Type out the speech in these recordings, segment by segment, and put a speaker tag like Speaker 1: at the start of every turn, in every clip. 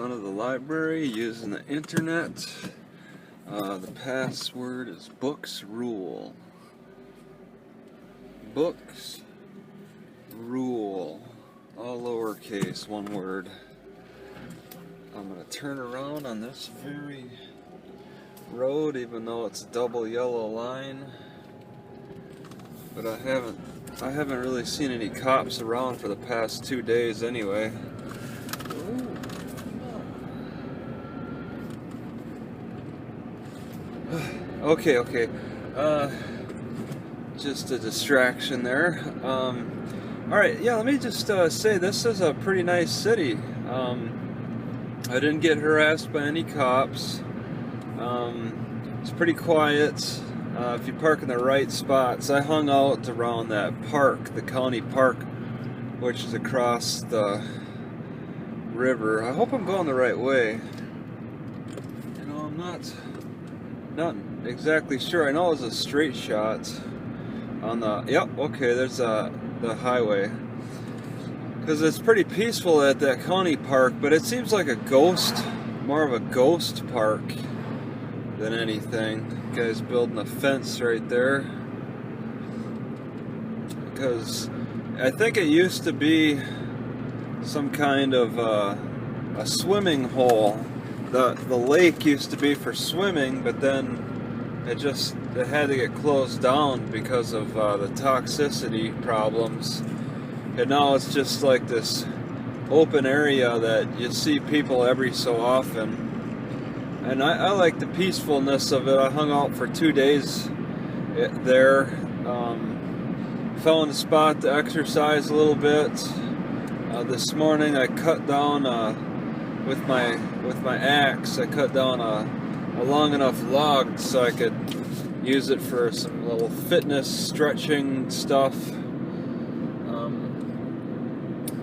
Speaker 1: out of the library using the internet. The password is books rule. Books rule. All lowercase, one word. I'm going to turn around on this very road, even though it's a double yellow line. But I haven't really seen any cops around for the past 2 days anyway. Okay. Just a distraction there. Alright, yeah, let me just say this is a pretty nice city. I didn't get harassed by any cops. It's pretty quiet. If you park in the right spots. I hung out around that park, the county park, which is across the river. I hope I'm going the right way. You know, I'm not exactly sure. I know it was a straight shot on the, yep, okay, there's the highway. Because it's pretty peaceful at that county park, but it seems like a ghost, more of a ghost park than anything. Guy's building a fence right there. Because I think it used to be some kind of a swimming hole. The lake used to be for swimming, but then it had to get closed down because of the toxicity problems. And now it's just like this open area that you see people every so often. And I like the peacefulness of it. I hung out for 2 days there. Found a spot to exercise a little bit. This morning I cut down with my axe. I cut down a long enough log so I could use it for some little fitness stretching stuff.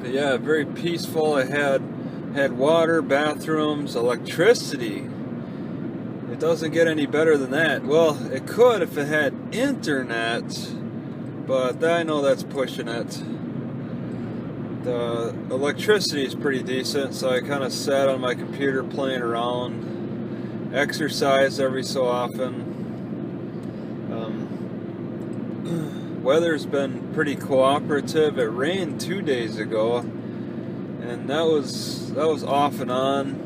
Speaker 1: But yeah, very peaceful. I had water, bathrooms, electricity. It doesn't get any better than that. Well, it could if it had internet, but I know that's pushing it. The electricity is pretty decent, so I kind of sat on my computer playing around, exercise every so often. Weather's been pretty cooperative. It rained 2 days ago, and that was off and on.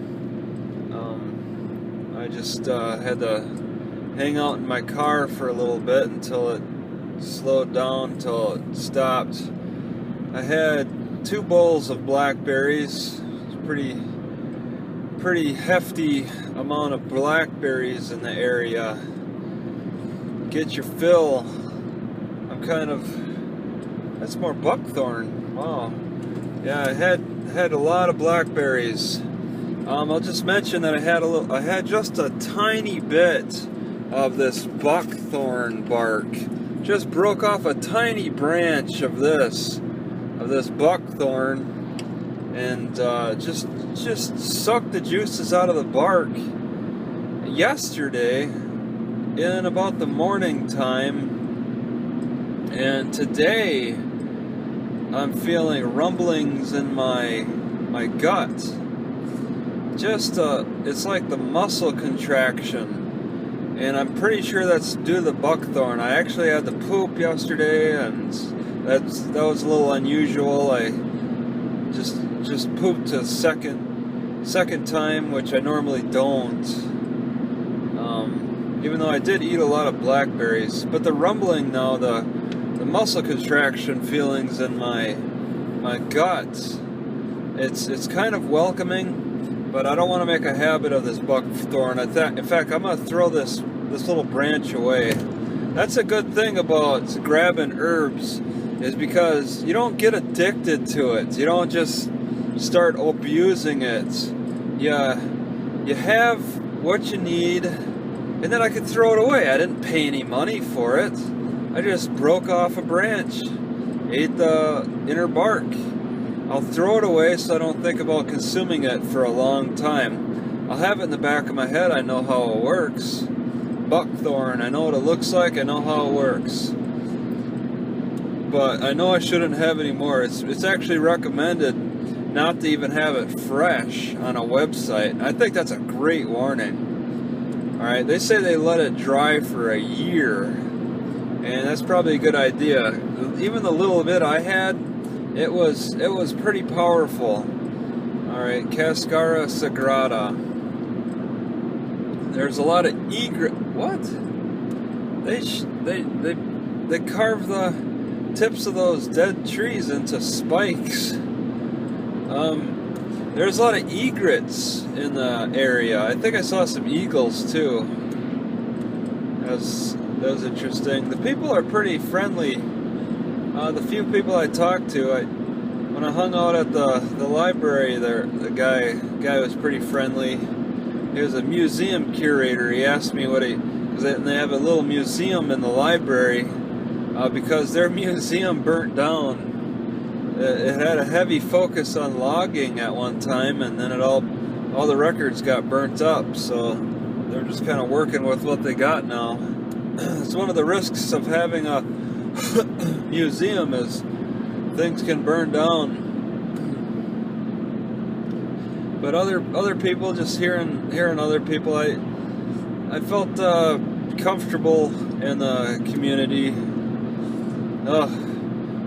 Speaker 1: I just had to hang out in my car for a little bit until it slowed down, until it stopped. I had 2 bowls of blackberries. It's pretty hefty amount of blackberries in the area. Get your fill. That's more buckthorn. Wow. Yeah, I had a lot of blackberries. I'll just mention that I had just a tiny bit of this buckthorn bark. Just broke off a tiny branch of this buckthorn, and just sucked the juices out of the bark yesterday in about the morning time. And today I'm feeling rumblings in my gut. It's like the muscle contraction, and I'm pretty sure that's due to the buckthorn. I actually had to poop yesterday, and that was a little unusual. I just pooped a second time, which I normally don't. Even though I did eat a lot of blackberries, but the rumbling now, the muscle contraction feelings in my gut, it's kind of welcoming. But I don't want to make a habit of this buckthorn. In fact, I'm going to throw this little branch away. That's a good thing about grabbing herbs, is because you don't get addicted to it. You don't just start abusing it. You have what you need, and then I could throw it away. I didn't pay any money for it. I just broke off a branch, ate the inner bark. I'll throw it away so I don't think about consuming it for a long time. I'll have it in the back of my head. I know how it works. Buckthorn, I know what it looks like. I know how it works. But I know I shouldn't have any more. It's actually recommended not to even have it fresh on a website. I think that's a great warning. Alright, they say they let it dry for a year, and that's probably a good idea. Even the little bit I had, it was pretty powerful. Alright, Cascara Sagrada. There's a lot of egret. What? They carve the tips of those dead trees into spikes. There's a lot of egrets in the area. I think I saw some eagles too. That was interesting. The people are pretty friendly. The few people I talked to, when I hung out at the library there, the guy was pretty friendly. He was a museum curator. He asked me because they have a little museum in the library, because their museum burnt down. It had a heavy focus on logging at one time, and then all the records got burnt up, so they're just kind of working with what they got now. It's one of the risks of having a museum is things can burn down. But other people, just hearing other people, I felt comfortable in the community.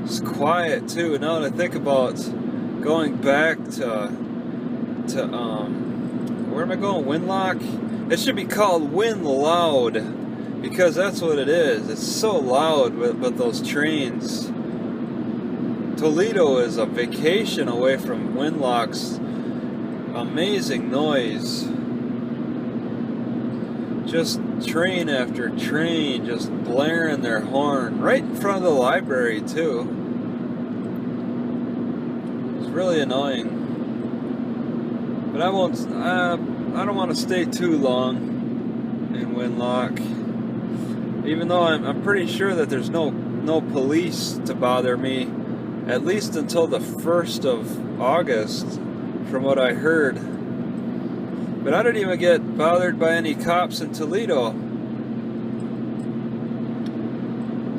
Speaker 1: It's quiet too. Now that I think about going back to where am I going? Winlock? It should be called Win Loud, because that's what it is. It's so loud with those trains. Toledo is a vacation away from Winlock's amazing noise. Just train after train just blaring their horn right in front of the library too. It's really annoying. But I don't want to stay too long in Winlock. Even though I'm pretty sure that there's no police to bother me, at least until the 1st of August, from what I heard. But I didn't even get bothered by any cops in Toledo.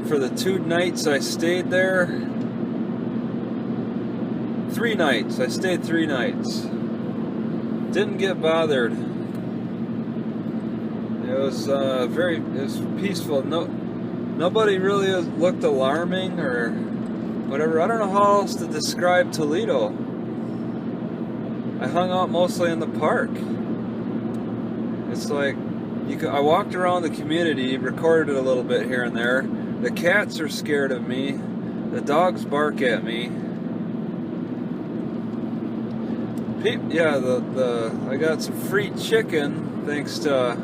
Speaker 1: For the 2 nights I stayed there, 3 nights, I stayed 3 nights. Didn't get bothered. It was peaceful. Nobody really looked alarming or whatever. I don't know how else to describe Toledo. I hung out mostly in the park. It's like I walked around the community, recorded a little bit here and there. The cats are scared of me. The dogs bark at me. I got some free chicken thanks to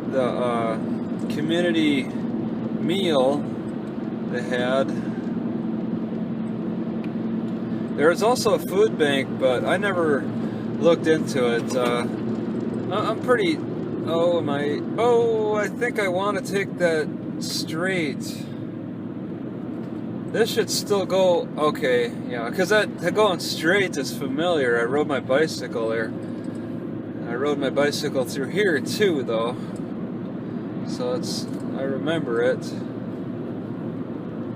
Speaker 1: the community meal they had. There was also a food bank, but I never looked into it. I'm pretty. I think I want to take that straight. This should still go okay, yeah, because that going straight is familiar. I rode my bicycle there. I rode my bicycle through here too, though. So I remember it.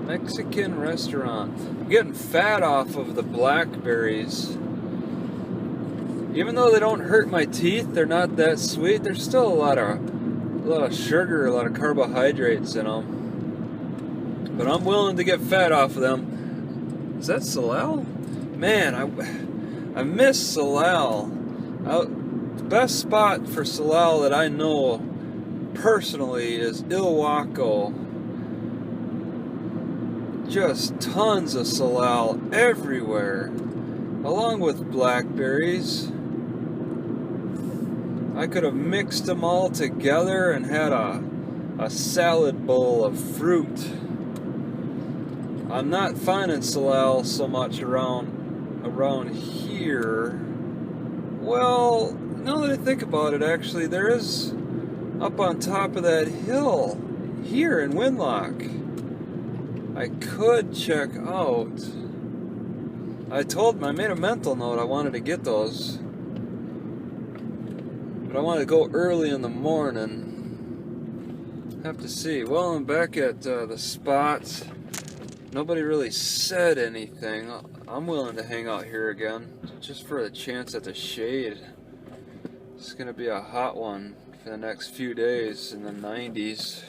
Speaker 1: Mexican restaurant. I'm getting fat off of the blackberries. Even though they don't hurt my teeth, they're not that sweet. There's still a lot of sugar, a lot of carbohydrates in them. But I'm willing to get fat off of them. Is that Salal? Man, I miss Salal. The best spot for Salal that I know personally is Ilwaco. Just tons of Salal everywhere, along with blackberries. I could have mixed them all together and had a salad bowl of fruit. I'm not finding Salal so much around here. Well, now that I think about it, actually, there is up on top of that hill here in Winlock. I could check out. I made a mental note I wanted to get those. But I want to go early in the morning. Have to see. Well, I'm back at the spot. Nobody really said anything. I'm willing to hang out here again, just for a chance at the shade. It's gonna be a hot one for the next few days in the 90s.